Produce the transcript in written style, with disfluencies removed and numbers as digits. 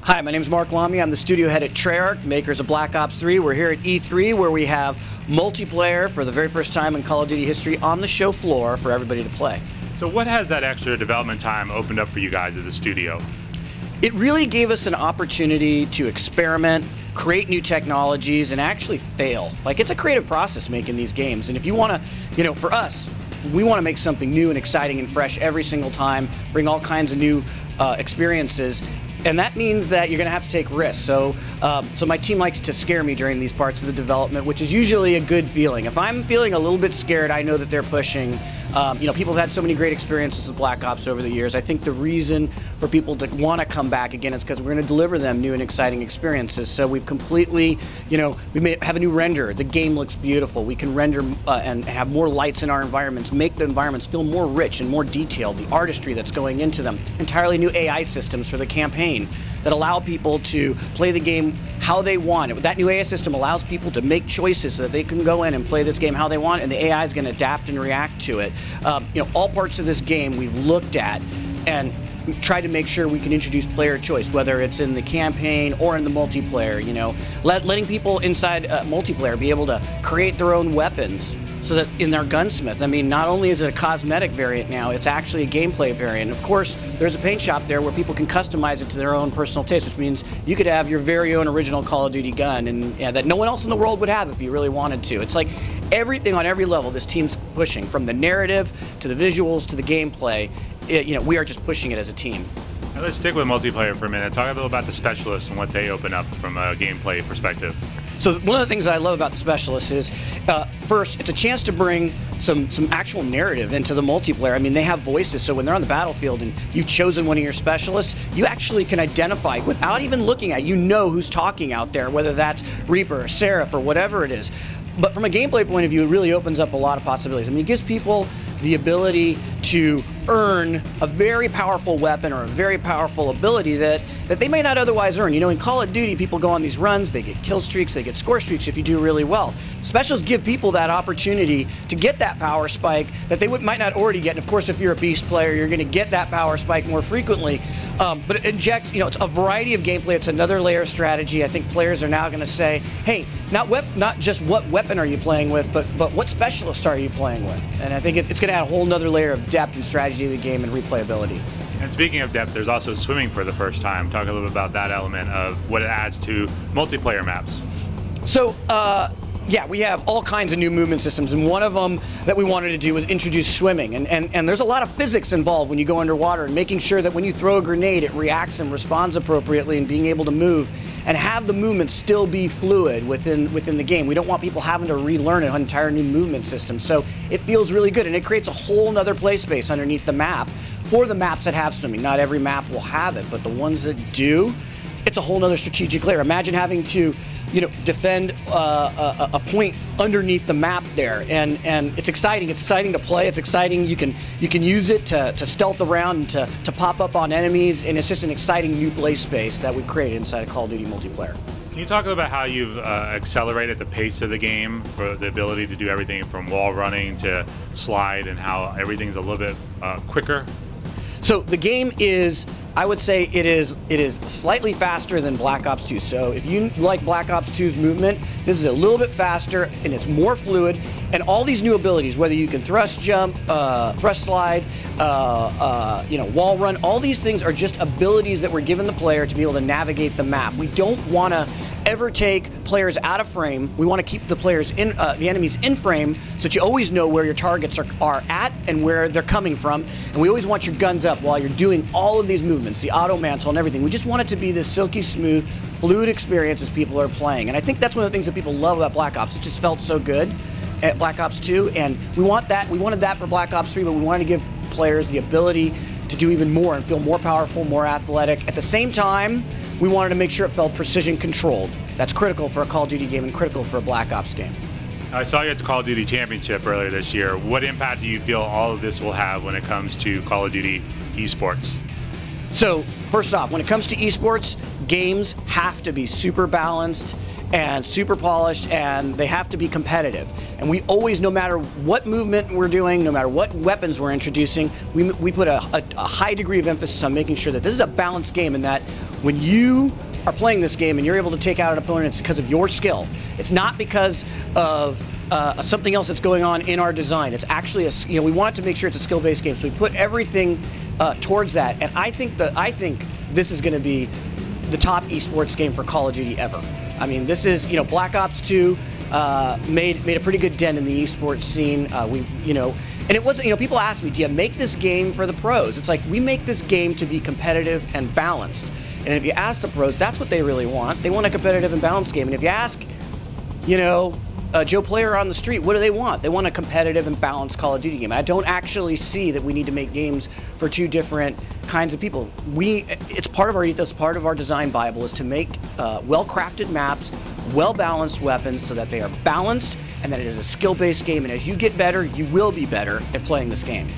Hi, my name is Mark Lamia. I'm the studio head at Treyarch, makers of Black Ops 3. We're here at E3 where we have multiplayer for the very first time in Call of Duty history on the show floor for everybody to play. So what has that extra development time opened up for you guys as a studio? It really gave us an opportunity to experiment, create new technologies, and actually fail. Like, it's a creative process making these games, and if you want to, for us, we want to make something new and exciting and fresh every single time, bring all kinds of new experiences. And that means that you're going to have to take risks. So my team likes to scare me during these parts of the development, which is usually a good feeling. If I'm feeling a little bit scared, I know that they're pushing. People have had so many great experiences with Black Ops over the years. I think the reason for people to want to come back again is because we're going to deliver them new and exciting experiences. So we've completely, we have a new render. The game looks beautiful. We can render and have more lights in our environments, make the environments feel more rich and more detailed, the artistry that's going into them. Entirely new AI systems for the campaign that allow people to play the game how they want. That new AI system allows people to make choices so that they can go in and play this game how they want, and the AI is going to adapt and react to it. All parts of this game we've looked at and tried to make sure we can introduce player choice, whether it's in the campaign or in the multiplayer. Letting people inside multiplayer be able to create their own weapons, so that in their gunsmith, not only is it a cosmetic variant now, it's actually a gameplay variant. Of course, there's a paint shop there where people can customize it to their own personal taste, which means you could have your very own original Call of Duty gun, and that no one else in the world would have if you really wanted to. It's like everything on every level this team's pushing, from the narrative to the visuals to the gameplay. We are just pushing it as a team. Now let's stick with multiplayer for a minute. Talk a little about the specialists and what they open up from a gameplay perspective. So one of the things I love about the specialists is, first, it's a chance to bring some actual narrative into the multiplayer. They have voices, so when they're on the battlefield and you've chosen one of your specialists, you actually can identify, without even looking at, who's talking out there, whether that's Reaper or Seraph or whatever it is. But from a gameplay point of view, it really opens up a lot of possibilities. It gives people the ability to earn a very powerful weapon or a very powerful ability that they may not otherwise earn. In Call of Duty, people go on these runs, they get kill streaks, they get score streaks if you do really well. Specials give people that opportunity to get that power spike that they might not already get. And of course, if you're a beast player, you're going to get that power spike more frequently. But it injects, it's a variety of gameplay. It's another layer of strategy. I think players are now going to say, hey, not just what weapon are you playing with, but what specialist are you playing with? And I think it's going to add a whole nother layer of depth and strategy to the game and replayability. And speaking of depth, there's also swimming for the first time. Talk a little bit about that element of what it adds to multiplayer maps. So, yeah, we have all kinds of new movement systems, and one of them that we wanted to do was introduce swimming. And there's a lot of physics involved when you go underwater, and making sure that when you throw a grenade, it reacts and responds appropriately, and being able to move and have the movement still be fluid within the game. We don't want people having to relearn an entire new movement system. So it feels really good, and it creates a whole nother play space underneath the map for the maps that have swimming. Not every map will have it, but the ones that do, it's a whole nother strategic layer. Imagine having to defend a point underneath the map there, and it's exciting. It's exciting to play. It's exciting. You can use it to stealth around and to pop up on enemies, and it's just an exciting new play space that we've created inside of Call of Duty multiplayer. Can you talk about how you've accelerated the pace of the game for the ability to do everything from wall running to slide, and how everything's a little bit quicker? So the game is, I would say it is slightly faster than Black Ops 2. So if you like Black Ops 2's movement, this is a little bit faster and it's more fluid. And all these new abilities, whether you can thrust jump, thrust slide, wall run, all these things are just abilities that we're giving the player to be able to navigate the map. We don't want to ever take players out of frame. We want to keep the players in, the enemies in frame, so that you always know where your targets are at and where they're coming from. And we always want your guns up while you're doing all of these movements, the auto mantle and everything. We just want it to be this silky smooth, fluid experience as people are playing. And I think that's one of the things that people love about Black Ops. It just felt so good at Black Ops 2, and we want that. We wanted that for Black Ops 3, but we wanted to give players the ability to do even more and feel more powerful, more athletic. At the same time, we wanted to make sure it felt precision controlled. That's critical for a Call of Duty game and critical for a Black Ops game. I saw you at the Call of Duty Championship earlier this year. What impact do you feel all of this will have when it comes to Call of Duty esports? So, first off, when it comes to esports, games have to be super balanced and super polished, and they have to be competitive. And we always, no matter what movement we're doing, no matter what weapons we're introducing, we put a high degree of emphasis on making sure that this is a balanced game, and that when you are playing this game and you're able to take out an opponent, it's because of your skill. It's not because of something else that's going on in our design. It's actually we want to make sure it's a skill-based game, so we put everything towards that. And I think this is going to be the top esports game for Call of Duty ever. I mean, this is, Black Ops 2 made a pretty good dent in the esports scene. And it wasn't, people ask me, do you make this game for the pros? It's like, we make this game to be competitive and balanced. And if you ask the pros, that's what they really want. They want a competitive and balanced game. And if you ask, a Joe Player on the street, what do they want? They want a competitive and balanced Call of Duty game. I don't actually see that we need to make games for two different kinds of people. It's part of our ethos, part of our design Bible, is to make well-crafted maps, well-balanced weapons, so that they are balanced and that it is a skill-based game. And as you get better, you will be better at playing this game.